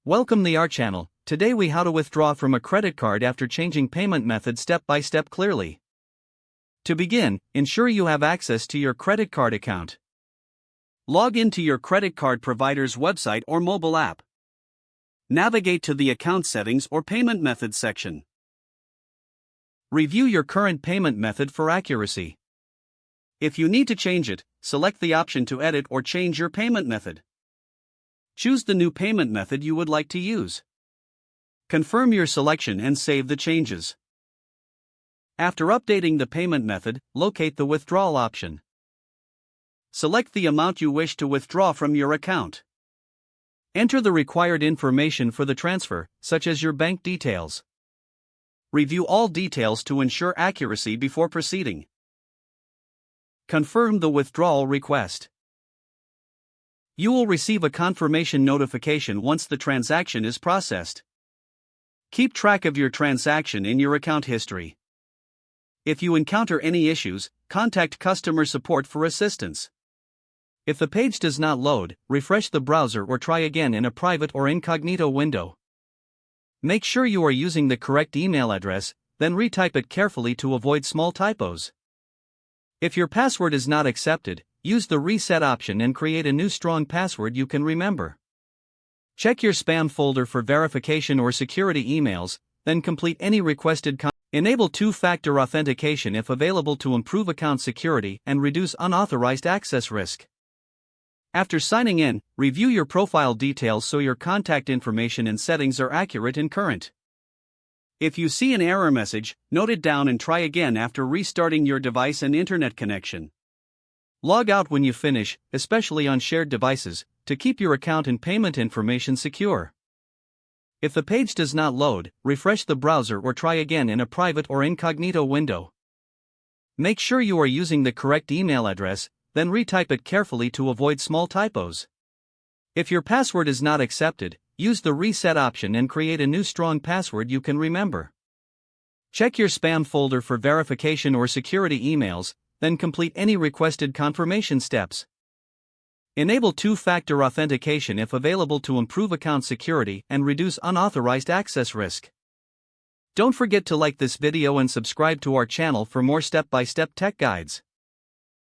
Welcome to our channel. Today we how to withdraw from a credit card after changing payment method step by step clearly. To begin, ensure you have access to your credit card account. Log into your credit card provider's website or mobile app. Navigate to the account settings or payment methods section. Review your current payment method for accuracy. If you need to change it, select the option to edit or change your payment method. Choose the new payment method you would like to use. Confirm your selection and save the changes. After updating the payment method, locate the withdrawal option. Select the amount you wish to withdraw from your account. Enter the required information for the transfer, such as your bank details. Review all details to ensure accuracy before proceeding. Confirm the withdrawal request. You will receive a confirmation notification once the transaction is processed. Keep track of your transaction in your account history. If you encounter any issues, contact customer support for assistance. If the page does not load, refresh the browser or try again in a private or incognito window. Make sure you are using the correct email address, then retype it carefully to avoid small typos. If your password is not accepted, use the reset option and create a new strong password you can remember. Check your spam folder for verification or security emails, then complete any requested content. Enable two-factor authentication if available to improve account security and reduce unauthorized access risk. After signing in, review your profile details so your contact information and settings are accurate and current. If you see an error message, note it down and try again after restarting your device and internet connection. Log out when you finish, especially on shared devices, to keep your account and payment information secure. If the page does not load, refresh the browser or try again in a private or incognito window. Make sure you are using the correct email address, then retype it carefully to avoid small typos. If your password is not accepted, use the reset option and create a new strong password you can remember. Check your spam folder for verification or security emails, then complete any requested confirmation steps. Enable two-factor authentication if available to improve account security and reduce unauthorized access risk. Don't forget to like this video and subscribe to our channel for more step-by-step tech guides.